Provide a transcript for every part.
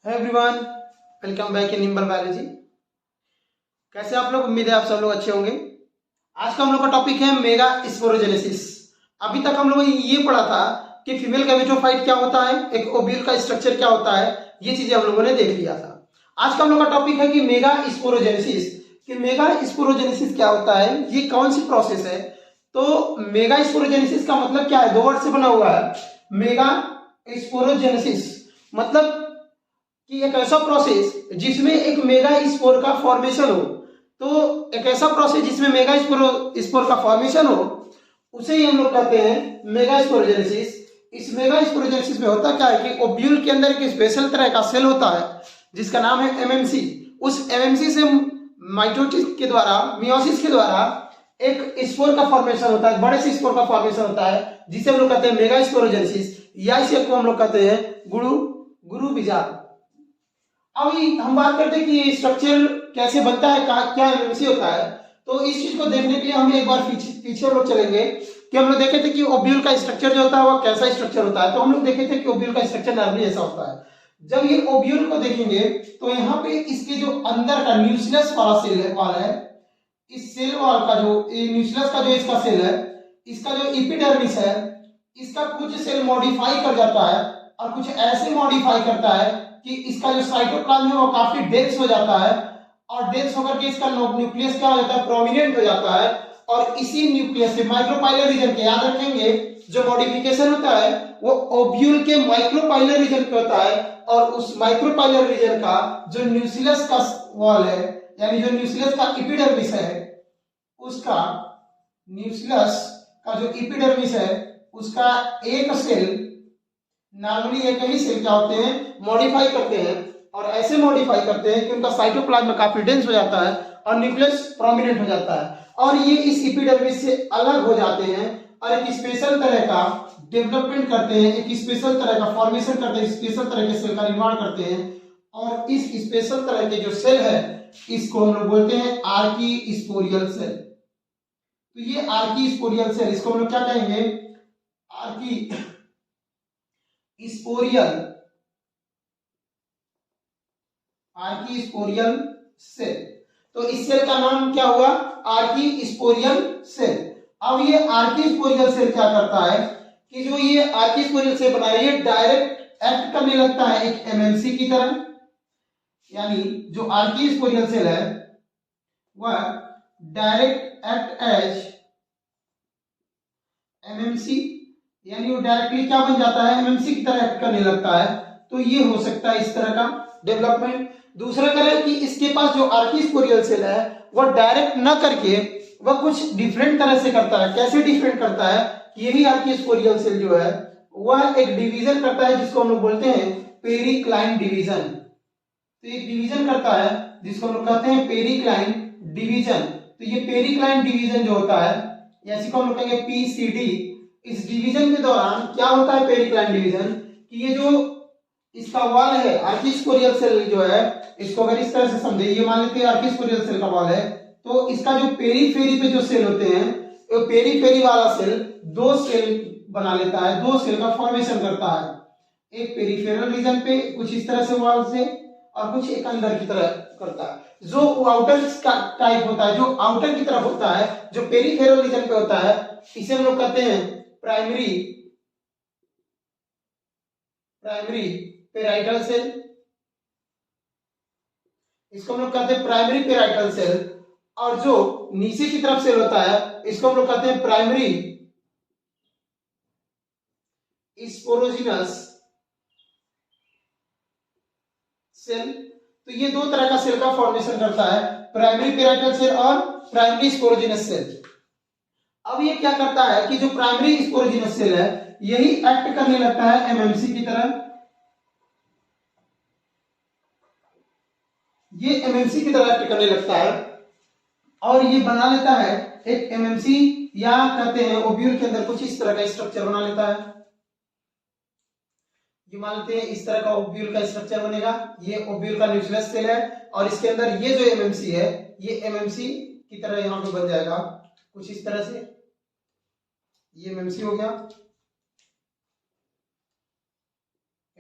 Hello everyone, welcome back in nimble biology. कैसे आप लोग? उम्मीद है आप सब लोग अच्छे होंगे। आज का हम लोग का टॉपिक है मेगा स्पोरोजेनेसिस। अभी तक हम लोगों ने ये पढ़ा था कि फीमेल गैमेटोफाइट क्या होता है, एक ओव्यूल का स्ट्रक्चर क्या होता है, ये चीजें हम लोगों ने देख लिया था। आज का हम लोग का टॉपिक है कि मेगा स्पोरोजेनेसिस। कि मेगा स्पोरोजेनेसिस क्या होता है, ये कौन सी प्रोसेस है। तो मेगा स्पोरोजेनेसिस का मतलब क्या है, दो वर्ड से बना हुआ है। मेगा स्पोरोजेनेसिस मतलब कि एक ऐसा प्रोसेस जिसमें एक मेगा स्पोर का फॉर्मेशन हो। तो एक ऐसा प्रोसेस जिसमें मेगा स्पोर का फॉर्मेशन हो, उसे ही हम लोग कहते हैं मेगा स्पोरोजेनेसिस। इस मेगा स्पोरोजेनेसिस में होता क्या है कि ओव्यूल के अंदर एक स्पेशल तरह का सेल होता है जिसका नाम है एमएमसी। उस एमएमसी से माइटोसिस के द्वारा, मियोसिस के द्वारा एक स्पोर का फॉर्मेशन होता है, बड़े से स्पोर का फॉर्मेशन होता है जिसे हम लोग कहते हैं मेगा स्पोरोजेनेसिस, या इसे हम लोग कहते हैं गुरु बीजाणु। अभी हम बात करते हैं कि स्ट्रक्चर कैसे बनता है, क्या एमएमसी होता है। तो इस चीज को देखने के लिए हम एक बार पीछे लोग चलेंगे कि हम लोग देखे थे कि ओव्यूल का स्ट्रक्चर जो होता है वो कैसा स्ट्रक्चर होता है। तो हम लोग देखे थे कि ओव्यूल का स्ट्रक्चर नॉर्मली ऐसा होता है। जब ये ओव्यूल को देखेंगे तो यहाँ पे इसके जो अंदर का न्यूक्लियस वाला सेल वाला है, इस सेल वाल का जो न्यूक्लियस का जो इसका सेल है, इसका जो एपिडर्मिस है, इसका कुछ सेल मॉडिफाई कर जाता है और कुछ ऐसे मॉडिफाई करता है कि इसका जो साइटोप्लाज्म है वो काफी डेंस हो जाता है, और डेंस होकर के इसका न्यूक्लियस क्या हो जाता है, प्रोमिनेंट हो जाता है। और इसी न्यूक्लियस से माइक्रोपाइलर रीजन के, याद रखेंगे, जो मॉडिफिकेशन होता है वो ओव्यूल के माइक्रोपाइलर रीजन पे होता है। और उस माइक्रोपाइलर रीजन का जो न्यूक्लियस का वॉल है, यानी जो न्यूक्लियस का एपिडर्मिस है, उसका न्यूक्लियस का जो एपिडर्मिस है उसका एक सेल, नॉर्मली एक ही सेल क्या होते हैं, मॉडिफाई करते हैं। और ऐसे मॉडिफाई करते हैं कि उनका साइटोप्लाज्म काफी डेंस हो जाता है और न्यूक्लियस प्रोमिनेंट हो जाता है, और ये इस एपिडर्मिस से अलग हो जाते हैं और एक स्पेशल तरह का डेवलपमेंट करते हैं, एक स्पेशल तरह का फॉर्मेशन करते हैं, स्पेशल तरह के सेल का निर्माण करते हैं। और इस स्पेशल तरह के जो सेल है इसको हम लोग बोलते हैं आर्की स्पोरियल सेल। तो ये आर्की स्पोरियल सेल, इसको हम लोग क्या कहेंगे, आर्की स्पोरियल, आर्की स्पोरियल सेल। तो इस सेल का नाम क्या हुआ, आर्की स्पोरियल सेल। अब ये आर्की स्पोरियल सेल क्या करता है कि जो ये आर्की स्पोरियल सेल बना है ये डायरेक्ट एक्ट करने लगता है एक एमएमसी की तरह। यानी जो आर्की स्पोरियल सेल है वह डायरेक्ट एक्ट एज एमएमसी, यानी वो डायरेक्टली क्या बन जाता है, एमएमसी की तरह एक्ट करने लगता है। तो ये हो सकता है इस तरह का डेवलपमेंट। दूसरा करें कि इसके पास जो आर्की स्पोरियल सेल है वह डायरेक्ट न करके वह कुछ डिफरेंट तरह से करता है। कैसे डिफरेंट करता है, यही आर्की स्पोरियल सेल जो है वह एक डिवीजन करता है जिसको हम लोग बोलते हैं पेरिक्लाइन डिवीजन। तो एक डिवीजन करता है जिसको हम लोग कहते हैं पेरिक्लाइन डिवीजन। तो ये पेरिक्लाइन डिवीजन जो होता है, या इसी को हम लोग कहेंगे पीसीडी। इस डिवीजन के दौरान क्या होता है पेरिक्लाइन डिवीजन, कि ये जो इसका वॉल है आर्की स्पोरियल सेल जो है, इसको अगर इस तरह से समझे, ये मान लेते हैं आर्की स्पोरियल सेल का वॉल है, तो इसका जो पेरीफेरी पे जो सेल होते हैं, वो पेरीफेरी वाला सेल दो सेल बना लेता है, दो सेल का फॉर्मेशन करता है। एक पेरीफेरल रीजन पे कुछ इस तरह से वॉल से, और कुछ एक अंदर की तरह करता है। जो आउटर टाइप होता है, जो आउटर की तरफ होता है, जो पेरीफेरल रीजन पे होता है, इसे हम लोग कहते हैं प्राइमरी पेराइटल सेल। इसको हम लोग कहते हैं प्राइमरी पेराइटल सेल। और जो नीचे की तरफ सेल होता है इसको हम लोग कहते हैं प्राइमरी स्पोरोजिनस सेल। तो ये दो तरह का सेल का फॉर्मेशन करता है, प्राइमरी पेराइटल सेल और प्राइमरी स्पोरोजिनस सेल। अब ये क्या करता है कि जो प्राइमरी स्पोरोजिनस सेल है यही एक्ट करने लगता है एमएमसी की तरह। ये एमएमसी की तरह एक्ट करने लगता है और ये बना लेता है एक एमएमसी, या कहते हैं ओव्यूल के अंदर कुछ इस तरह का स्ट्रक्चर बना लेता है। ये मान लेते हैं इस तरह का ओव्यूल का स्ट्रक्चर बनेगा। ये ओव्यूल का न्यूक्लियस सेल है और इसके अंदर ये जो एमएमसी है ये एमएमसी की तरह यहां पे बन जाएगा कुछ इस तरह से। ये एमएमसी हो गया,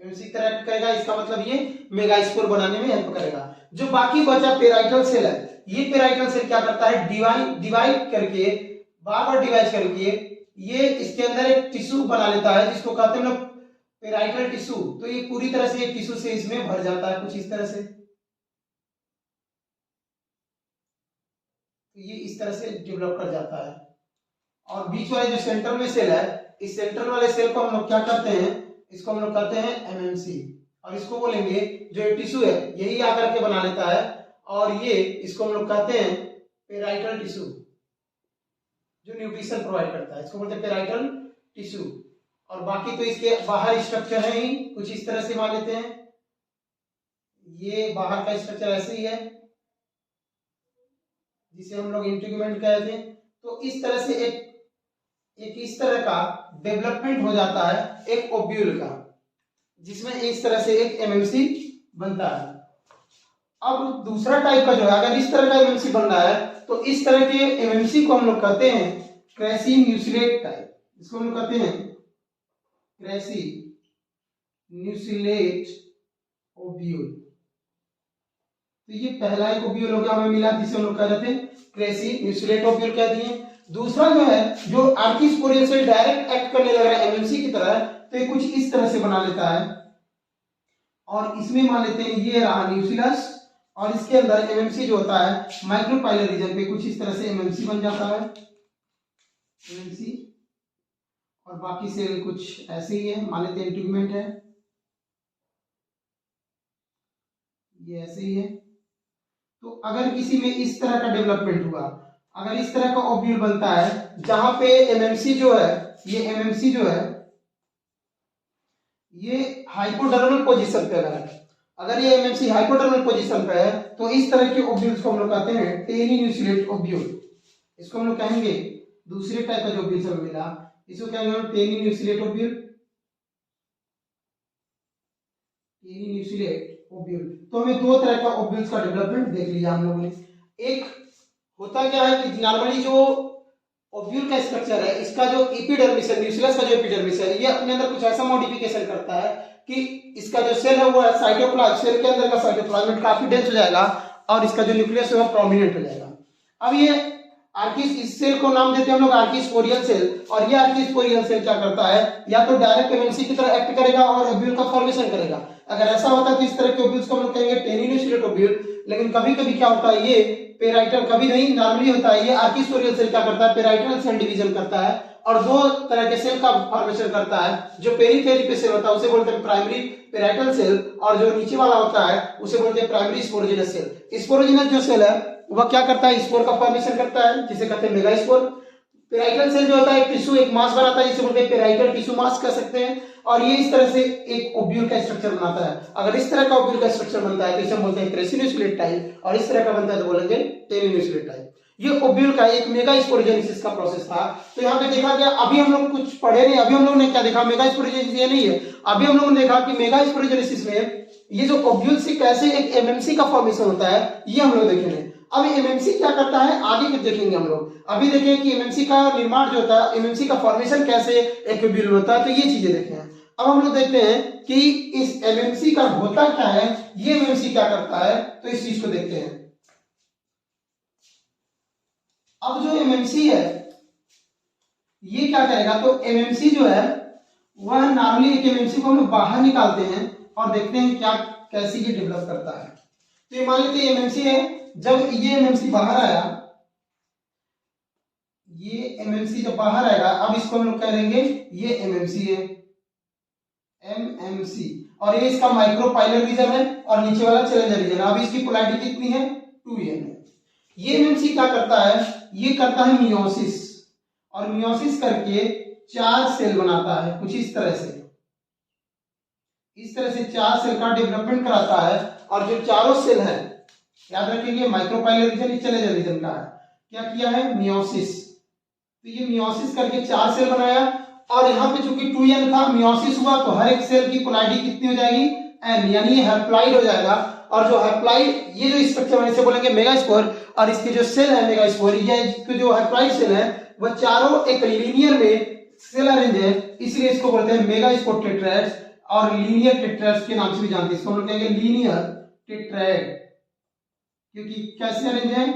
एमएमसी की तरह एक्ट करेगा, इसका मतलब ये मेगा स्पोर बनाने में हेल्प करेगा। जो बाकी बचा पेराइटल सेल है, ये पेराइटल सेल क्या करता है, डिवाइड करके, बार बार डिवाइड करके ये इसके अंदर एक टिश्यू बना लेता है जिसको कहते हैं हम लोग पेराइटल टिश्यू। तो ये पूरी तरह से एक टिश्यू से इसमें भर जाता है कुछ इस तरह से। तो ये इस तरह से डेवलप कर जाता है। और बीच वाले जो सेंट्रल में सेल है, इस सेंट्रल वाले सेल को हम लोग क्या करते हैं, इसको हम लोग कहते हैं एमएमसी। और इसको बोलेंगे जो टिश्यू है यही आकर के बना लेता है, और ये इसको हम लोग कहते हैं पेराइटल टिश्यू जो न्यूट्रिशन प्रोवाइड करता है, इसको बोलते हैं पेराइटल टिश्यू। और बाकी तो इसके बाहर स्ट्रक्चर है ही कुछ इस तरह से मान लेते हैं, ये बाहर का स्ट्रक्चर ऐसे ही है जिसे हम लोग इंटीग्यूमेंट कहते हैं। तो इस तरह से एक इस तरह का डेवलपमेंट हो जाता है एक ओब्यूल का, जिसमें इस तरह से एक एमएमसी बनता है। अब दूसरा टाइप का जो है, अगर इस तरह का एमएमसी बन रहा है तो इस तरह के एमएमसी को हम लोग कहते हैं क्रेसी न्यूसिलेट टाइप, इसको हम लोग कहते हैं क्रेसी न्यूसिलेट ओब्यूल। तो ये पहला एक ओब्यूल हो गया हमें मिला, जिसे हम लोग कह रहे थे क्रेसी न्यूसिलेट ओब्यूल कह दिए। दूसरा जो है, जो आर्किस्पोरियल सेल डायरेक्ट एक्ट करने लग रहा है एमएमसी की तरह, तो ये कुछ इस तरह से बना लेता है। और इसमें मान लेते हैं ये रहा न्यूक्लियस, और इसके अंदर एमएमसी जो होता है माइक्रोपाइलर रीजन पे कुछ इस तरह से एमएमसी बन जाता है, एमएमसी। और बाकी सेल कुछ ऐसे ही है, मान लेते हैं इंटीग्यूमेंट है, ये ऐसे ही है। तो अगर किसी में इस तरह का डेवलपमेंट हुआ, अगर इस तरह का ओब्यूल बनता है जहां पे एमएमसी जो है, ये एमएमसी जो है ये हाइपोडर्मल पोजीशन पे अगर ये एमएमसी हाइपोडर्मल पोजीशन पे है, तो इस तरह के ओब्यूल्स को हम लोग कहते हैं टेनी न्यूसिलेट ओब्यूल। इसको हम लोग कहेंगे दूसरे टाइप का जो ओब्यूल्स हमें मिला, इसको कहेंगे हम टेनी न्यूसिलेट ओब्यूल, टेनी न्यूसिलेट ओब्यूल। तो हमें दो तरह का ओब्यूल्स का डेवलपमेंट देख लिया हम लोगों ने। एक होता क्या है कि नॉर्मली जो ओब्यूल का स्ट्रक्चर है, इसका जो एपिडर्मिस है, न्यूक्लियस का जो एपिडर्मिस है, ये अपने अंदर कुछ ऐसा मॉडिफिकेशन करता है कि इसका जो सेल है वो साइटोप्लाज्म, सेल के अंदर का साइटोप्लाज्म काफी डेंस हो जाएगा और इसका जो न्यूक्लियस है वो प्रोमिनेंट हो जाएगा। अब ये इस सेल को नाम देते हैं हम लोग आर्किस्पोरियल सेल। और ये आर्किस्पोरियल सेल क्या करता है, या तो डायरेक्ट एमएमसी की तरह एक्ट करेगा और ओब्यूल का फॉर्मेशन करेगा। अगर ऐसा होता है तो इस तरह के ओब्यूल्स को हम लोग कहेंगे टेनी न्यूसिलेट ओब्यूल। लेकिन कभी कभी क्या होता है, ये पेराइटल, कभी नहीं नॉर्मली होता है, ये आर्किस्पोरियल सेल क्या करता है, पेराइटल सेल डिवीजन करता है और दो तरह के सेल का फॉर्मेशन करता है। जो पेरीफेरी पे सेल होता है उसे बोलते हैं प्राइमरी पेराइटल सेल, और जो नीचे वाला होता है उसे बोलते हैं प्राइमरी स्पोरोजिनस सेल। स्पोरोजिनस जो सेल है वह क्या करता है, स्पोर का फॉर्मेशन करता है जिसे कहते हैं मेगास्पोर। पेराइटल सेल जो होता है एक टिश्यू, एक मास बनाता है जिसे बोलते हैं पेराइटल टिश्यू मास कह सकते हैं। और ये इस तरह से एक ओब्यूल का स्ट्रक्चर बनाता है। अगर इस तरह का ओब्यूल का स्ट्रक्चर बनता है तो इसे हम बोलते हैं क्रेसी न्यूसिलेट टाइप, और इस तरह का बनता है तो बोलेंगे टेनी न्यूसिलेट टाइप। ये ओब्यूल का एक मेगास्पोरोजेनेसिस का प्रोसेस था। तो यहाँ पे देखा गया, अभी हम लोग कुछ पढ़े नहीं, अभी हम लोग ने क्या देखा, मेगास्पोरोजेनेसिस ये नहीं है, अभी हम लोगों ने देखा कि मेगास्पोरोजेनेसिस में ये जो ओब्यूल से कैसे एक एमएमसी का फॉर्मेशन होता है, ये हम लोग देखेंगे। अब एमएमसी क्या करता है आगे के देखेंगे हम लोग। अभी देखें कि एमएमसी का निर्माण जो होता है, एमएमसी का फॉर्मेशन कैसे एक ओब्यूल में होता है, तो ये चीजें देखते हैं। अब हम लोग देखते हैं कि इस एमएमसी का होता क्या है, ये एमएमसी क्या करता है, तो इस चीज को देखते हैं। अब जो एमएमसी है ये क्या करेगा, तो एमएमसी जो है वह नॉर्मली एक एमएमसी को हम लोग बाहर निकालते हैं और देखते हैं क्या कैसे ये डेवलप करता है। तो ये मान लेते हैं एमएमसी है, जब ये एमएमसी बाहर आया, ये एमएमसी जब बाहर आएगा, अब इसको हम लोग कह देंगे ये एमएमसी है, एमएमसी। और ये इसका माइक्रोपाइलर रीजन है और नीचे वाला चैलेंजर रीजन है। अब इसकी पोलैरिटी कितनी है, 2n है। ये एमएमसी क्या करता है, ये करता है मियोसिस, और मियोसिस करके 4 सेल बनाता है कुछ इस तरह से। इस तरह से 4 सेल का डेवलपमेंट कराता है, और जो चारों सेल है याद रखेंगे माइक्रोपाइलर रीजन चैलेंजर रीजन का है। क्या किया है, मियोसिस। तो ये मियोसिस करके 4 सेल बनाया, और यहाँ पे चूंकि 2n था, मियोसिस हुआ तो हर एक सेल की पोलैरिटी कितनी हो जाएगी, n, यानी ये हैप्लॉइड हो जाएगा। और जो हैप्लॉइड, ये जो स्ट्रक्चर है इसे बोलेंगे मेगास्पोर, और इसके जो सेल है मेगास्पोर, ये जो हैप्लॉइड सेल है वह चारों एक लीनियर में सेल अरेंज है, इसलिए इसको बोलते हैं मेगास्पोर टेट्राहेड्स। और लीनियर टेट्राएड्स के नाम से भी जानते हैं। इसको हम लोग कहेंगे लीनियर टेट्राएड, क्योंकि कैसे अरेंज है,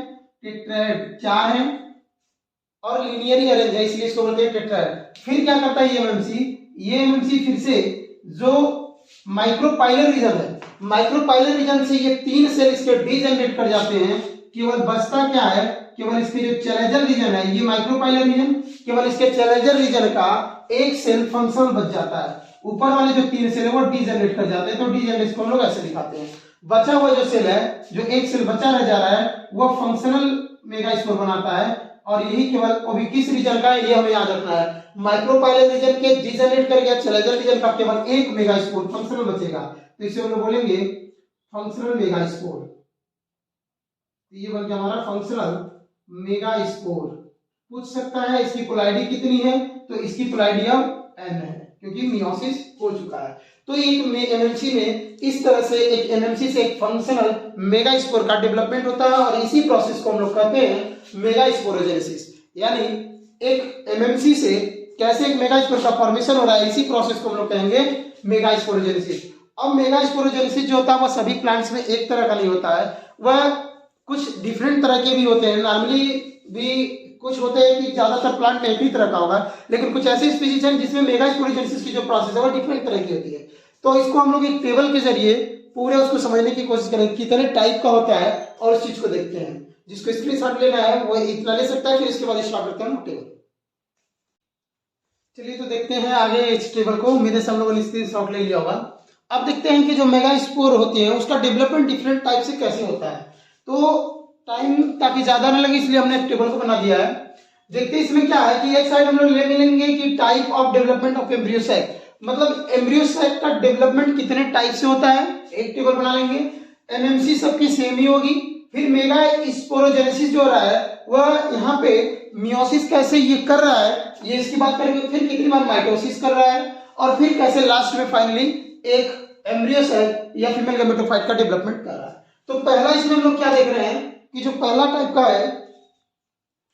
टेट्राएड 4 है और लीनियरली अरेंज है, इसलिए इसको बोलते हैं टेट्राएड। फिर क्या करता है ये एमएमसी फिर से जो माइक्रोपाइलर रीजन है, माइक्रोपाइलर रीजन से ये 3 सेल इसके डीजनरेट कर जाते हैं। केवल बचता क्या है, केवल इसके जो चैलेंजर रीजन है, ये माइक्रोपाइलर रीजन, केवल इसके चैलेंजर रीजन का एक सेल फंक्शनल बच जाता है। ऊपर वाले जो 3 सेल है वो डीजनरेट कर जाते हैं, तो डीजनरेट को हम लोग ऐसे दिखाते हैं। बचा हुआ जो सेल है, जो एक सेल बचा रह जा रहा है, वो फंक्शनल मेगास्पोर बनाता है। और यही केवल अभी किस रीजन का है ये हमें याद रखना है, माइक्रोपाइलर रीजन के डीजनरेट कर गया चैलेंजर रीजन का केवल एक मेगास्पोर फंक्शनल बचेगा, तो इसे हम लोग बोलेंगे फंक्शनल मेगास्पोर। ये बन गया हमारा फंक्शनल मेगास्पोर। पूछ सकता है इसकी पोलैरिटी कितनी है, तो इसकी पोलैरिटी अब n है, क्योंकि मियोसिस हो चुका है। तो एक एमएमसी में इस तरह से एक एमएमसी से एक फंक्शनल मेगास्पोर का डेवलपमेंट होता है, और इसी प्रोसेस को हम लोग कहते हैं मेगास्पोरोजेनेसिस। यानी एक एमएमसी से कैसे एक मेगास्पोर का फॉर्मेशन हो रहा है, इसी प्रोसेस को हम लोग कहेंगे मेगास्पोरोजेनेसिस। अब मेगास्पोरोजेनेसिस जो होता है वह सभी प्लांट्स में एक तरह का नहीं होता है, वह कुछ डिफरेंट तरह के भी होते हैं। नॉर्मली भी कुछ होते हैं कि ज्यादातर प्लांट में एक ही तरह का होगा, लेकिन कुछ ऐसे स्पीशीज हैं जिसमें मेगास्पोरोजेनेसिस की जो प्रोसेस है वो डिफरेंट तरह की होती है। तो इसको हम लोग एक टेबल के जरिए पूरे उसको समझने की कोशिश करें कितने टाइप का होता है, और उस चीज को देखते हैं। जिसको स्क्रीनशॉट लेना है वो इतना ले सकता है, फिर इसके बाद स्टार्ट करते हैं टेबल। चलिए तो देखते हैं आगे इस टेबल को। उम्मीद है सब लोगों ने स्क्रीनशॉट ले लिया होगा। अब देखते हैं कि जो मेगास्पोर होती है उसका डेवलपमेंट डिफरेंट टाइप से कैसे होता है। तो टाइम ताकि ज्यादा न लगे इसलिए हमने एक टेबल को बना दिया है। देखते हैं इसमें क्या है कि एक साइड हम लोग ले लेंगे कि type of development of embryo sac, मतलब एम्ब्रियो सैक का डेवलपमेंट कितने टाइप से होता है, एक टेबल बना लेंगे। एमएमसी सबकी सेम ही होगी। फिर मेगास्पोरोजेनेसिस जो हो रहा है वह यहाँ पे मियोसिस कैसे ये कर रहा है ये इसकी बात करेंगे। फिर कितनी बार माइटोसिस कर रहा है, और फिर कैसे लास्ट में फाइनली एक एम्ब्रियो सैक या फीमेल गैमेटोफाइट का डेवलपमेंट कर रहा है। तो पहला इसमें हम लोग क्या देख रहे हैं कि जो पहला टाइप का है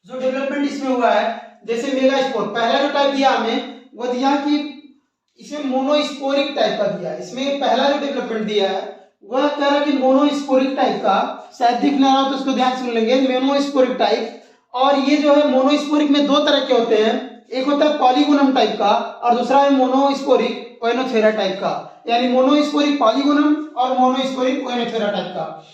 जो डेवलपमेंट इसमें हुआ है, जैसे मेगास्पोर पहला जो टाइप दिया हमें वो दिया कि इसमें मोनोस्पोरिक टाइप का दिया। इसमें पहला जो डेवलपमेंट दिया है वह कह रहा है कि मोनोस्पोरिक टाइप का, शायद दिख ना रहा हो तो उसको ध्यान सुन लेंगे, मोनोस्पोरिक टाइप। और ये जो है मोनोस्पोरिक में 2 तरह के होते हैं, एक होता है पॉलीगोनम टाइप का और दूसरा है मोनोस्पोरिक ओएनोथेरा टाइप का। यानी मोनोस्पोरिक पॉलीगोनम और मोनोस्पोरिक ओएनोथेरा टाइप का।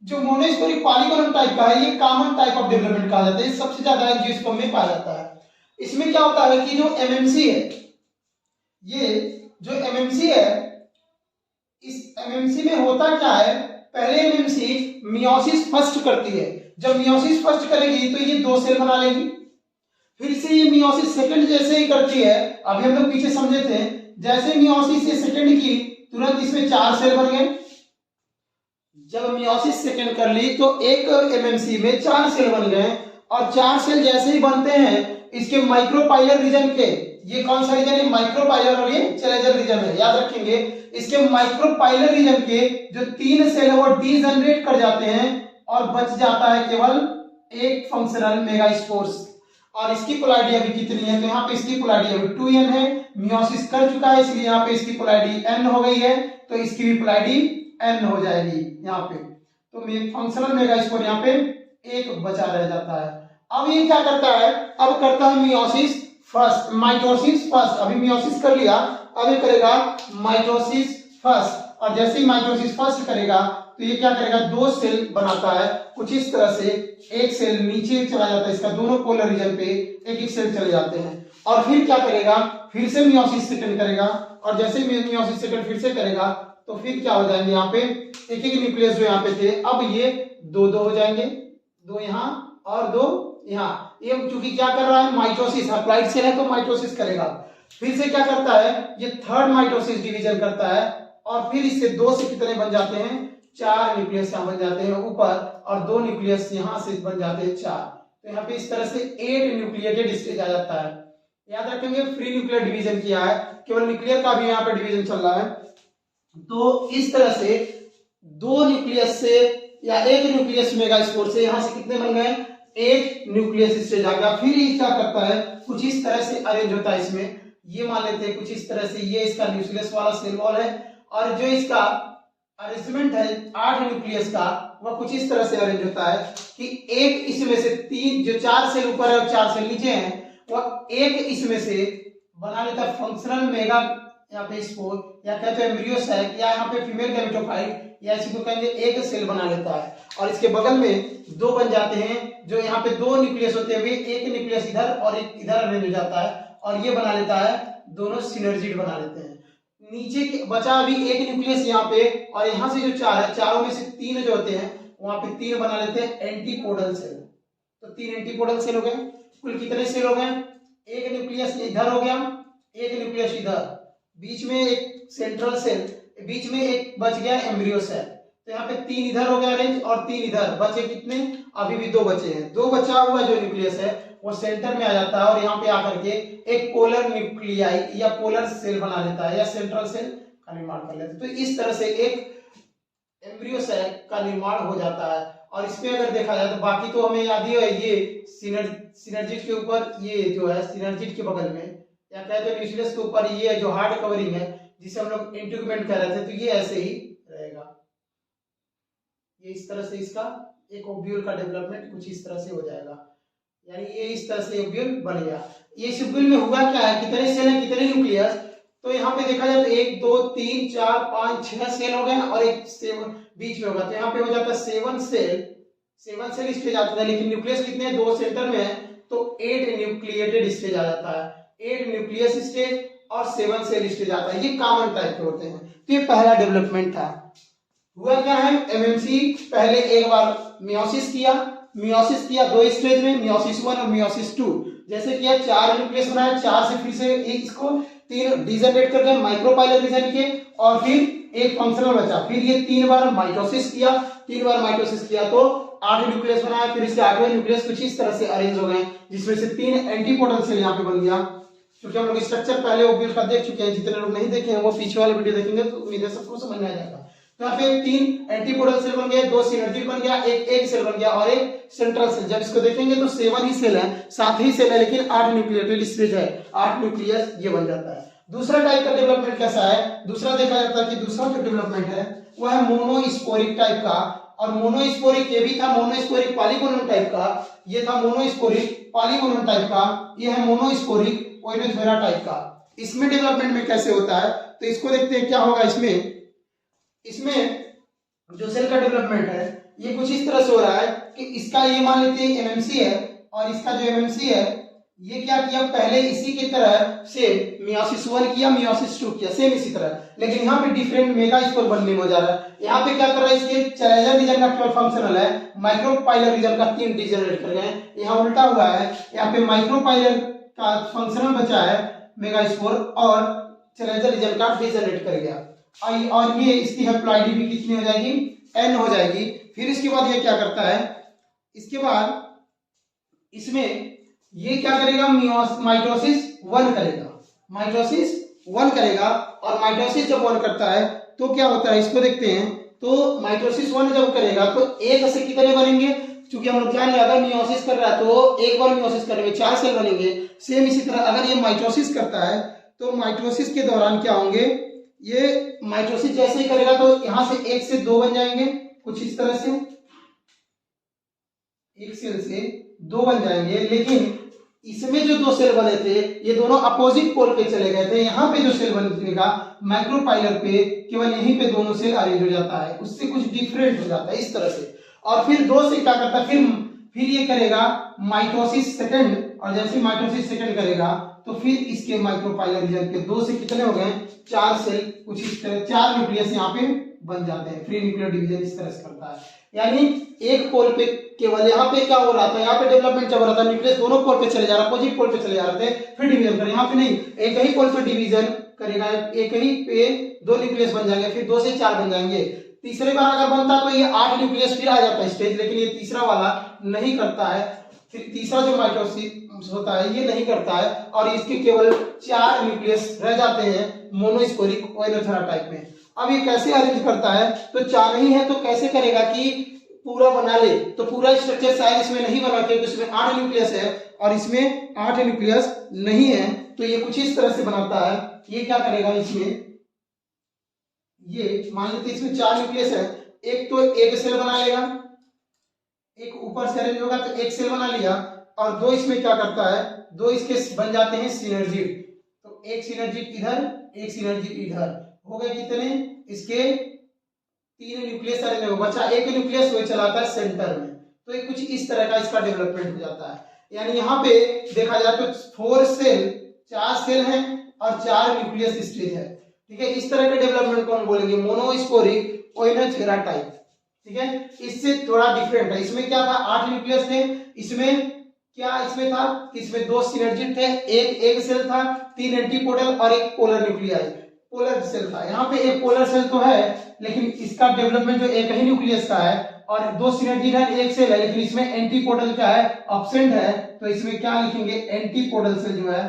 जो मोनोस्पोरिक पॉलीगोनम टाइप का है ये कॉमन टाइप ऑफ डेवलपमेंट कहा जाता है, सबसे ज्यादा एंजियोस्पर्म में पाया जाता है। इसमें क्या होता है कि जो एमएमसी है, ये जो एमएमसी है, इस एमएमसी में होता क्या है, पहले एमएमसी मियोसिस फर्स्ट करती है। जब मियोसिस फर्स्ट करेगी तो ये 2 सेल बना लेगी। फिर से ये मियोसिस सेकंड जैसे ही करती है, अभी हम लोग पीछे समझे थे, जैसे मियोसिस ये सेकंड की तुरंत इसमें 4 सेल बन गए। जब मियोसिस सेकंड कर ली तो एक एमएमसी में 4 सेल बन गए, और 4 सेल जैसे ही बनते हैं इसके माइक्रोपाइलर रीजन के, ये कौन सा रीजन है, माइक्रोपाइलर और ये चैलेंजर रीजन है, याद रखेंगे। इसके माइक्रोपाइलर रीजन के जो 3 सेल है वो डीजनरेट कर जाते हैं, और बच जाता है केवल एक फंक्शनल मेगास्पोर्स। और इसकी पोलैरिटी अभी कितनी है, तो यहाँ पे इसकी पोलैरिटी अभी 2n है। मियोसिस कर चुका है इसलिए यहाँ पे इसकी पोलैरिटी n हो गई है, तो इसकी भी पोलैरिटी n हो जाएगी यहाँ पे। तो फंक्शनल मेगास्पोर यहाँ पे एक बचा रह जाता है। अब ये क्या करता है, अब करता है मियोसिस फर्स्ट, माइटोसिस फर्स्ट। अभी मियोसिस कर लिया, अब ये करेगा माइटोसिस फर्स्ट, और जैसे ही माइटोसिस फर्स्ट करेगा तो ये क्या करेगा, 2 सेल बनाता है कुछ इस तरह से। एक सेल नीचे चला जाता है, इसका दोनों पोलर रीजन पे एक सेल चले जाते हैं। और फिर क्या करेगा, फिर से मियोसिस सेकंड करेगा, और जैसे मियोसिस सेकंड फिर से करेगा तो फिर क्या हो जाएंगे, यहाँ पे एक न्यूक्लियस जो यहाँ पे थे अब ये 2-2 हो जाएंगे, 2 यहाँ और 2 यहाँ। ये चूंकि क्या कर रहा है, माइटोसिस, अप्लाइड सेल है तो माइटोसिस करेगा। फिर से क्या करता है, ये थर्ड माइटोसिस डिवीजन करता है, और फिर इससे 2 से कितने बन जाते हैं, 4 न्यूक्लियस यहाँ बन जाते हैं ऊपर, और 2 न्यूक्लियस यहाँ से बन जाते हैं 4। तो यहाँ पे इस तरह से 8 न्यूक्लिएटेड स्टेज आ जाता है। याद रखेंगे फ्री न्यूक्लियर डिवीजन किया है, केवल न्यूक्लियर का भी यहाँ पे डिवीजन चल रहा है। तो इस तरह से 2 न्यूक्लियस से या 1 न्यूक्लियस मेगास्पोर से यहाँ से कितने बन गए, 1 न्यूक्लियस स्टेज आ गया। फिर ये क्या करता है, कुछ इस तरह से अरेंज होता है इसमें। ये मान लेते हैं कुछ इस तरह से, ये इसका न्यूक्लियस वाला सेल वॉल है, और जो इसका अरेंजमेंट है 8 न्यूक्लियस का, वह कुछ इस तरह से अरेंज होता है कि एक इसमें से 3 जो 4 सेल ऊपर है और 4 सेल नीचे हैं, वह एक इसमें से बना लेता है फंक्शनल मेगा यहाँ पे स्पोर, या कहते हैं एम्ब्रियो सैक, या यहाँ पे फीमेल गैमेटोफाइट, या इसी को कहेंगे एक सेल बना लेता है। और इसके बगल में 2 बन जाते हैं, जो यहाँ पे 2 न्यूक्लियस होते हैं, एक न्यूक्लियस इधर और एक इधर अरेंज हो जाता है, और ये बना लेता है, दोनों सिनर्जिड बना लेते हैं। नीचे के बचा अभी एक न्यूक्लियस यहाँ पे, और यहाँ से जो 4 है, चारों में से 3 जो होते हैं वहां पे 3 बना लेते हैं एंटीपोडल सेल। तो 3 एंटीपोडल सेल हो गए। कुल कितने सेल हो गए? एक न्यूक्लियस इधर हो गया, एक न्यूक्लियस इधर, बीच में एक सेंट्रल सेल, बीच में एक बच गया एम्ब्रियो सेल। तो यहाँ पे 3 इधर हो गया अरेंज और 3 इधर, बचे कितने? अभी भी 2 बचे हैं। 2 बचा हुआ जो न्यूक्लियस है वो सेंटर में आ जाता है, और यहाँ पे आकर के एक पोलर न्यूक्लियाई या पोलर सेल बना लेता है, या सेंट्रल सेल का निर्माण कर लेता है। तो इस तरह से एक एम्ब्रियो सेल का निर्माण हो जाता है। और इसमें अगर देखा जाए तो बाकी तो हमें याद ही है, ये सिनर्जिड के ऊपर, ये जो है सिनर्जिड के बगल में, या कहते हैं न्यूक्लियस के ऊपर ये जो हार्ड कवरिंग है जिसे हम लोग इंटीग्यूमेंट कह रहे थे, तो ये ऐसे ही रहेगा। ये इस तरह से इसका एक ओव्यूल का डेवलपमेंट कुछ इस तरह से हो जाएगा, यानी ये इस तरह से ओव्यूल बन गया। ये इस ओव्यूल में हुआ क्या है, कितने सेल है, कितने न्यूक्लियस? तो यहाँ पे देखा जाए तो 1 2 3 4 5 6 सेल हो गए, और एक बीच में होगा, तो यहाँ पे हो जाता है 7 सेल स्टेज आता है। लेकिन न्यूक्लियस कितने हैं? 2 सेंटर में है, तो 8 न्यूक्लिएटेड स्टेज आ जाता है, 8 न्यूक्लियस स्टेज और 7 सेल स्टेज आता है। ये कॉमन टाइप के होते हैं। तो ये पहला डेवलपमेंट था। हुआ क्या है, एमएमसी पहले एक बार मियोसिस किया 2 स्टेज में, मियोसिस 1 और मियोसिस 2। जैसे किया 4 न्यूक्लियस बनाया, 4 से फिर से इसको 3 डिजनरेट करके माइक्रोपाइलर डिजाइन किए, और फिर एक फंक्शनल बचा। फिर ये 3 बार माइटोसिस किया तो 8 न्यूक्लियस बनाया। फिर इसके 8वें न्यूक्लियस कुछ इस तरह से अरेंज हो गए, जिसमें से 3 एंटीपोडल सेल यहाँ पे बन गया। क्योंकि हम लोग स्ट्रक्चर पहले ओव्यूल का देख चुके हैं, जितने लोग नहीं देखे हैं वो पीछे वाले वीडियो देखेंगे तो उम्मीद है सबको समझ में आ जाएगा। तो यहाँ पे 3 एंटीपोडल सेल बन गए, 2 सिनर्जिड बन गया, एक सेल बन गया और एक सेंट्रल सेल। जब इसको देखेंगे तो 7 ही सेल है, 7 ही सेल है, लेकिन 8 न्यूक्लिएटेड स्टेज है, 8 न्यूक्लियस ये बन जाता है। दूसरा टाइप का डेवलपमेंट कैसा है? दूसरा देखा जाता है कि दूसरा जो डेवलपमेंट है वो है मोनोस्पोरिक टाइप का। और मोनोस्पोरिक ये भी था मोनोस्पोरिक पॉलीगोनल टाइप का, ये था मोनोस्पोरिक पॉलीगोनल टाइप का, ये है मोनोस्पोरिक ओइनोथेरा टाइप का। इसमें डेवलपमेंट में कैसे होता है तो इसको देखते हैं क्या होगा। इसमें जो सेल का डेवलपमेंट है ये कुछ इस तरह से हो रहा है कि इसका ये मान लेते हैं एमएमसी है, और इसका जो एमएमसी है ये क्या किया, पहले इसी की तरह से मियोसिस 1 किया, मियोसिस 2 किया, सेम इसी तरह, लेकिन यहाँ पे डिफरेंट मेगा स्पोर बनने में हो जा रहा है। यहाँ पे क्या कर रहा है, इसके चैलेंजर रीजन का केवल फंक्शनल है, माइक्रोपाइलर रीजन का 3 डिजनरेट कर गए। यहाँ उल्टा हुआ है, यहाँ पे माइक्रोपाइलर का फंक्शनल बचा है मेगा स्पोर, और चैलेंजर रीजन का डिजनरेट कर गया। और ये इसकी हैप्लॉइडी भी कितनी हो जाएगी, n हो जाएगी। फिर इसके बाद ये क्या करता है, इसके बाद इसमें ये क्या करेगा, माइटोसिस 1 करेगा, और माइटोसिस जब 1 करता है तो क्या होता है इसको देखते हैं। तो माइटोसिस 1 जब करेगा तो एक से कितने बनेंगे, क्योंकि हम लोग जान अगर मियोसिस कर रहा है तो एक बार मियोसिस करने में 4 सेल बनेंगे। सेम इसी तरह अगर ये माइटोसिस करता है तो माइटोसिस के दौरान क्या होंगे, ये माइटोसिस जैसे ही करेगा तो यहां से 1 से 2 बन जाएंगे, कुछ इस तरह से 1 सेल से 2 बन जाएंगे। लेकिन इसमें जो 2 सेल बने थे ये दोनों अपोजिट पोल पे चले गए थे। यहाँ पे जो सेल बनेगा माइक्रोपाइलर पे केवल यहीं पे दोनों सेल अरेंज हो जाता है, उससे कुछ डिफरेंट हो जाता है इस तरह से। और फिर 2 से क्या करता है, फिर ये करेगा माइटोसिस सेकंड, और जैसे माइटोसिस सेकंड करेगा तो फिर इसके माइक्रोपाइलर रीजन के 2 से कितने हो गए, 4 सेल, कुछ इस तरह 4 न्यूक्लियस यहाँ पे बन जाते हैं। फ्री न्यूक्लियर डिवीजन इस तरह से करता है, यानी एक पोल पे केवल यहाँ पे क्या हो रहा था, यहाँ पे डेवलपमेंट चल रहा था, न्यूक्लियस दोनों पोल पे चले जा रहा, अपोजिट पोल पे चले जा रहे थे, फिर डिवीजन कर। यहाँ पे नहीं, एक ही पोल पे डिवीजन करेगा, एक ही पे 2 न्यूक्लियस बन जाएंगे, फिर 2 से 4 बन जाएंगे। तीसरे बार अगर बनता तो ये 8 न्यूक्लियस फिर आ जाता है स्टेज, लेकिन ये तीसरा वाला नहीं करता है। फिर तीसरा जो माइटोसिस होता है ये नहीं करता है, और इसके केवल 4 न्यूक्लियस रह जाते हैं मोनोस्पोरिक ओइनोथेरा टाइप में। अब ये कैसे अरेंज करता है, तो 4 ही है तो कैसे करेगा कि पूरा बना ले तो पूरा स्ट्रक्चर शायद इसमें नहीं बना, क्योंकि इसमें 8 न्यूक्लियस है और इसमें 8 न्यूक्लियस नहीं है। तो ये कुछ इस तरह से बनाता है। ये क्या करेगा, इसमें ये मान लेते इसमें 4 न्यूक्लियस है, एक तो एक सेल बना लेगा, एक ऊपर से अरेंज होगा तो एक सेल बना लिया, और दो इसमें क्या करता है, दो इसके बन जाते हैं सिनर्जिड। तो एक सिनर्जिड इधर, एक सिनर्जिड इधर, हो गए कितने, इसके 3 न्यूक्लियस अरेंज होगा, बचा एक न्यूक्लियस, वो चलाता है सेंटर में। तो ये कुछ इस तरह का इसका डेवलपमेंट हो जाता है। यानी यहाँ पे देखा जाए तो 4 सेल, 4 सेल हैं और 4 न्यूक्लियस स्टेज है। ठीक है, इस तरह के डेवलपमेंट को हम बोलेंगे मोनोस्पोरिक ओइनोथेरा टाइप। ठीक है, इससे थोड़ा डिफरेंट है। इसमें क्या था, 8 न्यूक्लियस थे, इसमें क्या इसमें था, इसमें 2 सिनर्जिड थे, एक सेल था, 3 एंटीपोडल और एक पोलर न्यूक्लियाई, पोलर सेल था। यहाँ पे एक पोलर सेल तो है, लेकिन इसका डेवलपमेंट जो एक ही न्यूक्लियस का है, और 2 सिनर्जिड है, एक सेल है, लेकिन इसमें एंटीपोडल क्या है, एब्सेंट है। तो इसमें क्या लिखेंगे, एंटीपोडल सेल जो है,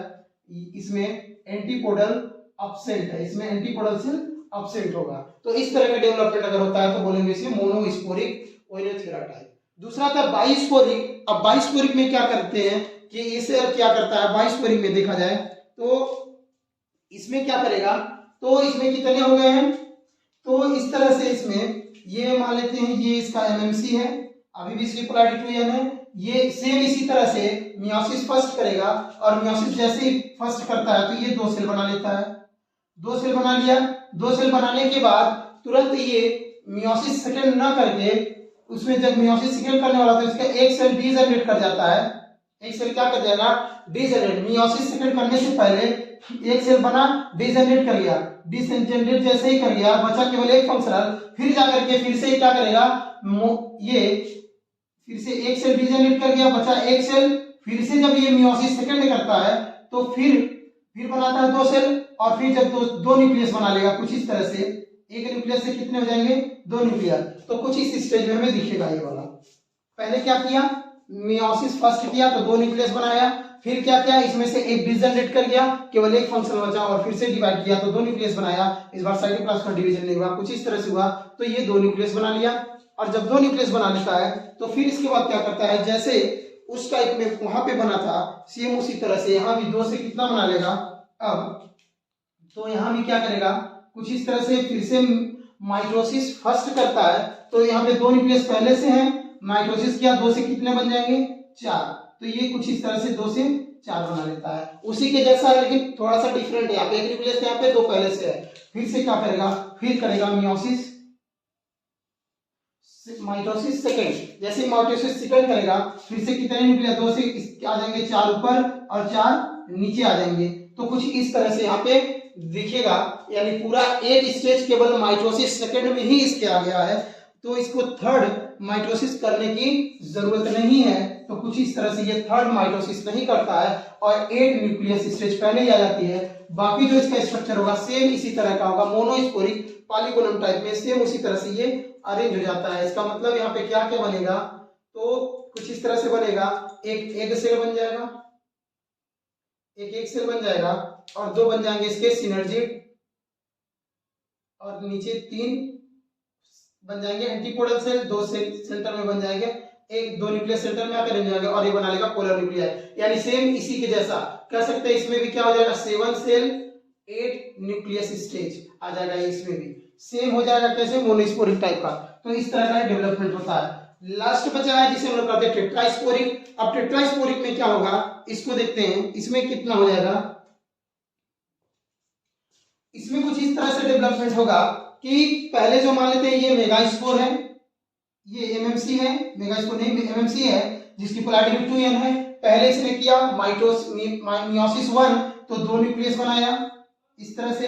इसमें एंटीपोडल एब्सेंट है, इसमें एंटीपोडल सेल एब्सेंट होगा। तो इस तरह का डेवलपमेंट अगर होता है तो बोलेंगे इसे मोनोस्पोरिक ओइनोथेरा टाइप। दूसरा था बाइस्पोरिक। अब बाइस्पोरिक में क्या करते हैं कि इसे क्या करता है, बाइस्पोरिक में देखा जाए तो इसमें क्या करेगा, तो इसमें कितने हो गए हैं, तो इस तरह से इसमें ये मान लेते हैं, ये इसका एमएमसी है, अभी भी इसकी पोलैरिटी 2n है। ये सेम इसी तरह से मियोसिस फर्स्ट करेगा, और मियोसिस जैसे ही फर्स्ट करता है तो ये 2 सेल बना लेता है, 2 सेल बना लिया। 2 सेल बनाने के बाद तुरंत ये मियोसिस सेकंड ना करके, उसमें जब मियोसिस सेकंड करने वाला तो इसका एक सेल डीजनरेट कर जाता है। एक सेल क्या कर जाएगा, डीजनरेट। मियोसिस सेकंड करने से पहले एक सेल बना, डीजनरेट कर गया, डीजनरेट जैसे ही कर गया, बचा केवल एक फंक्शनल, फिर जाकर के फिर से क्या करेगा, ये फिर से एक सेल डीजनरेट कर गया, बचा एक सेल, फिर से जब ये मियोसिस सेकंड करता है तो फिर बनाता है 2 सेल, और फिर जब दो न्यूक्लियस बना लेगा कुछ इस तरह से, एक न्यूक्लियस से कितने हो जाएंगे, 2 न्यूक्लियस। तो कुछ इस स्टेज में हमें दिखेगा ये वाला। पहले क्या किया, मियोसिस फर्स्ट किया तो 2 न्यूक्लियस बनाया, फिर क्या किया, इसमें से एक डिसजनरेट कर गया, केवल एक फंक्शन बचा, और फिर से डिवाइड किया तो 2 न्यूक्लियस बनाया। इस बार साइटोप्लाज्म का डिवीजन नहीं हुआ, कुछ इस तरह से हुआ, तो ये 2 न्यूक्लियस बना लिया। और जब 2 न्यूक्लियस बना लेता है तो फिर इसके बाद क्या करता है, जैसे उस टाइप में वहां पे बना था सेम उसी तरह से यहाँ भी 2 से कितना बना लेगा। अब तो यहाँ भी क्या करेगा, कुछ इस तरह से फिर से माइटोसिस फर्स्ट करता है, तो यहाँ पे 2 न्यूक्लियस पहले से हैं, माइटोसिस किया, 2 से कितने बन जाएंगे, 4। तो ये कुछ इस तरह से 2 से 4 बना लेता है, उसी के जैसा है, लेकिन थोड़ा सा डिफरेंट है। यहाँ पे एक न्यूक्लियस, यहाँ पे 2 पहले से है। फिर से क्या करेगा, फिर करेगा मियोसिस, माइटोसिस सेकंड। जैसे माइटोसिस सेकंड करेगा, फिर से कितने न्यूक्लियस, 2 से आ जाएंगे 4 ऊपर और 4 नीचे आ जाएंगे। तो कुछ इस तरह से यहाँ पे दिखेगा, यानी पूरा एक स्टेज केवल माइटोसिस सेकंड में ही इसके आ गया है, तो इसको थर्ड माइटोसिस करने की जरूरत नहीं है। तो कुछ इस तरह से ये थर्ड माइटोसिस नहीं करता है, और 8 न्यूक्लियस स्टेज पहले ही आ जाती है। बाकी जो इसका स्ट्रक्चर होगा सेम इसी तरह का होगा, मोनोस्पोरिक पॉलीगोनम टाइप में, सेम उसी तरह से ये अरेंज हो जाता है। इसका मतलब यहाँ पे क्या क्या बनेगा, तो कुछ इस तरह से बनेगा, एक सेल बन जाएगा, एक सेल बन जाएगा, और 2 बन जाएंगे इसके सिनर्जिड, और नीचे 3 बन जाएंगे एंटीपोडल सेल, 2 सेल सेंटर में बन जाएंगे, 2 न्यूक्लियस सेंटर में आकर जाएंगे, और ये बना लेगा पोलर न्यूक्लियाई। यानी सेम इसी के जैसा कह सकते हैं, इसमें भी क्या हो जाएगा, 7 सेल 8 न्यूक्लियस स्टेज आ जाएगा, इसमें भी सेम हो जाएगा, कैसे, मोनोस्पोरिक टाइप का। तो इस तरह का डेवलपमेंट होता है। लास्ट बचा है जिसे हम लोग कहते हैं टेट्रास्पोरिक। अब टेट्रास्पोरिक में क्या होगा, इसको देखते हैं, इसमें कितना हो जाएगा। इसमें कुछ इस तरह से डेवलपमेंट होगा कि पहले जो मान लेते हैं ये मेगास्पोर है, ये एमएमसी है, मेगास्पोर नहीं एमएमसी है, जिसकी पोलैरिटी 2n है। पहले इसने किया मियोसिस 1, तो 2 न्यूक्लियस बनाया इस तरह से।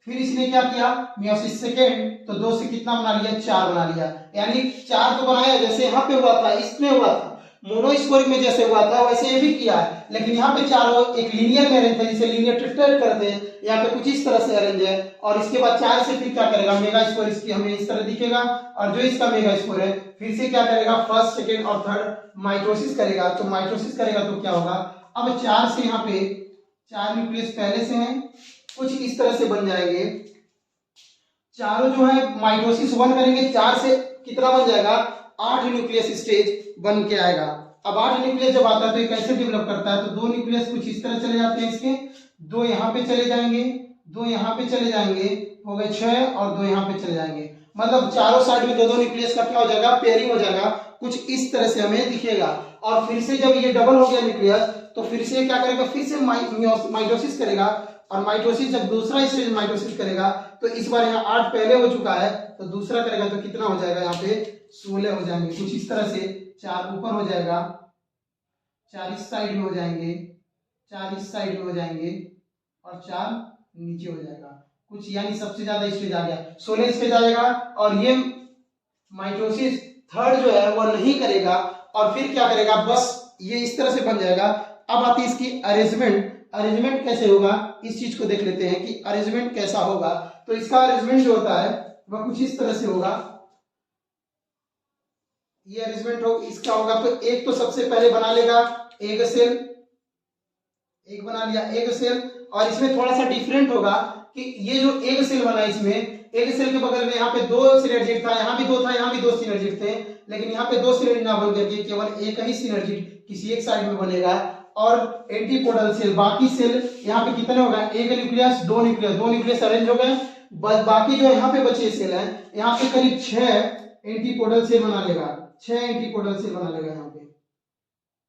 फिर इसने क्या किया, मियोसिस सेकेंड, तो 2 से कितना बना लिया, 4 बना लिया। यानी 4 तो बनाया, जैसे यहाँ पे हुआ था, इसमें हुआ था मोनोस्पोरिक में जैसे हुआ था वैसे ये भी किया है, लेकिन यहाँ पे 4 एक लीनियर में अरेंज है, जिसे लीनियर टेट्राहेड्रल करते हैं। यहाँ पे कुछ इस तरह से अरेंज है, और इसके बाद 4 से फिर क्या करेगा, मेगास्पोर इसकी हमें इस तरह दिखेगा, और जो इसका मेगास्पोर है फिर से क्या करेगा, फर्स्ट सेकेंड और थर्ड माइटोसिस करेगा। तो माइटोसिस करेगा तो क्या होगा, अब 4 से यहाँ पे 4 न्यूक्लियस पहले से हैं, कुछ इस तरह से बन जाएंगे। चारों जो है माइटोसिस 1 करेंगे, 4 से कितना बन जाएगा, 8 न्यूक्लियस स्टेज बन के आएगा। अब 8 न्यूक्लियस जब आता है तो ये कैसे डेवलप करता है, तो 2 न्यूक्लियस कुछ इस तरह चले जाते हैं इसके, 2 यहाँ पे चले जाएंगे, 2 यहाँ पे चले जाएंगे, हो गए 6 और 2 यहाँ पे चले जाएंगे। मतलब चारों साइड में 2-2 न्यूक्लियस का क्या हो जाएगा, पेयरिंग हो जाएगा, कुछ इस तरह से हमें दिखेगा। और फिर से जब ये डबल हो गया न्यूक्लियस तो फिर से क्या करेगा, फिर से माइटोसिस करेगा, और माइटोसिस जब दूसरा स्टेज माइटोसिस करेगा तो इस बार यहाँ 8 पहले हो चुका है तो दूसरा करेगा तो कितना हो जाएगा, यहाँ पे 16 हो जाएंगे कुछ इस तरह से। 4 ऊपर हो जाएगा, 4 इस साइड में हो जाएंगे, 4 इस साइड में हो जाएंगे और 4 नीचे हो जाएगा कुछ, यानी सबसे ज्यादा स्टेज आ गया, 16 स्टेज आ जाएगा। और ये माइटोसिस थर्ड जो है वो नहीं करेगा और फिर क्या करेगा, बस ये इस तरह से बन जाएगा। अब आती है इसकी अरेंजमेंट। अरेंजमेंट कैसे होगा इस चीज को देख लेते हैं कि अरेंजमेंट कैसा होगा। तो इसका अरेंजमेंट जो होता है वह कुछ इस तरह से होगा। ये अरेंजमेंट हो इसका होगा तो एक तो सबसे पहले बना लेगा एग सेल, एक बना लिया एग सेल। और इसमें थोड़ा सा डिफरेंट होगा कि ये जो एग सेल बना इसमें, एग सेल के बगल में यहाँ पे 2 सिनर्जिड था, यहाँ भी 2 था, यहाँ भी 2 सिनर्जिड थे, लेकिन यहाँ पे 2 सिनर्जिड ना बन करके केवल एक ही सिनर्जिड किसी एक साइड में बनेगा। और एंटीपोडल सेल, बाकी सेल यहाँ पे कितने हो गए, एक न्यूक्लियस, 2 न्यूक्लियस, 2 न्यूक्लियस अरेंज हो गए। बाकी जो यहाँ पे बचे सेल हैं, यहाँ पे करीब 6 एंटीपोडल सेल बना लेगा, 6 एंटीपोडल सेल बना लेगा यहाँ पे।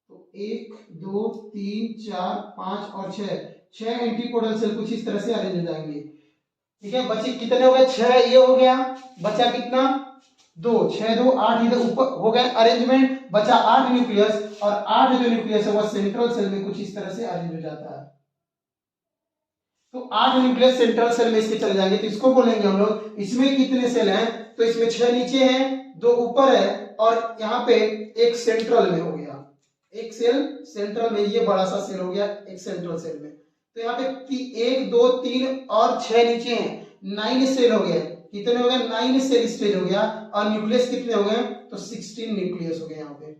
तो 1 2 3 4 5 और 6 एंटीपोडल सेल कुछ इस तरह से अरेंज हो जाएंगे। ठीक है, बचे कितने हो गए, 6 ये हो गया, बचा कितना 2, 6 2 8 इधर ऊपर हो गए अरेंजमेंट, बचा 8 न्यूक्लियस। और 8 जो न्यूक्लियस है वह सेंट्रल सेल में कुछ इस तरह से अरेंज हो जाता है। तो 8 न्यूक्लियस सेंट्रल सेल में इसके चले जाएंगे तो इसको बोलेंगे हम लोग, इसमें कितने सेल हैं, तो इसमें 6 नीचे हैं, 2 ऊपर है और यहाँ पे एक सेंट्रल में हो गया, एक सेल सेंट्रल में, ये बड़ा सा सेल हो गया एक सेंट्रल सेल में। तो यहाँ पे 1 2 3 और 6 नीचे हैं, 9 सेल हो गए, कितने हो गए 9 सेल स्टेज हो गया। और न्यूक्लियस कितने हो गए, तो 16 न्यूक्लियस हो गए यहाँ पे।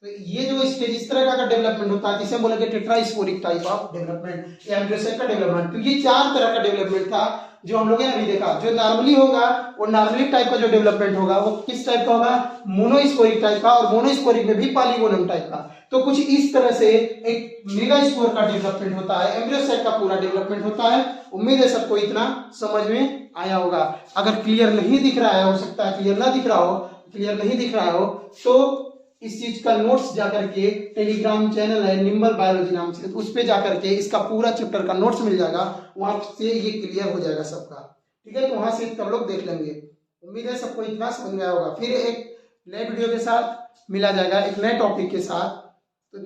तो ये जो स्टेज इस तरह का डेवलपमेंट होता है जिसे हम बोलेंगे टेट्रास्पोरिक टाइप ऑफ डेवलपमेंट या एम्ब्रियोसेक का डेवलपमेंट। तो ये 4 तरह का डेवलपमेंट था जो हम लोगों ने अभी देखा। जो नॉर्मली होगा वो नॉर्मली टाइप का जो डेवलपमेंट होगा वो किस टाइप का होगा, मोनोस्पोरिक टाइप का, और मोनोस्पोरिक में भी पॉलीगोनम टाइप का। तो कुछ इस तरह से एक मेगास्पोर का डेवलपमेंट होता है, एम्ब्रियोसेक का पूरा डेवलपमेंट होता है। उम्मीद है सबको इतना समझ में आया होगा। अगर क्लियर नहीं दिख रहा है, हो सकता है क्लियर ना दिख रहा हो, क्लियर नहीं दिख रहा हो तो इस चीज का नोट्स जाकर के टेलीग्राम चैनल है निम्बल बायोलॉजी नाम से, तो उस पे जाकर के इसका पूरा चैप्टर का नोट्स मिल जाएगा, वहां से ये क्लियर हो जाएगा सबका। ठीक है, तो वहां से सब लोग देख लेंगे। उम्मीद है सबको इतना समझ में आया होगा। फिर एक नए वीडियो के साथ मिला जाएगा, एक नए टॉपिक के साथ।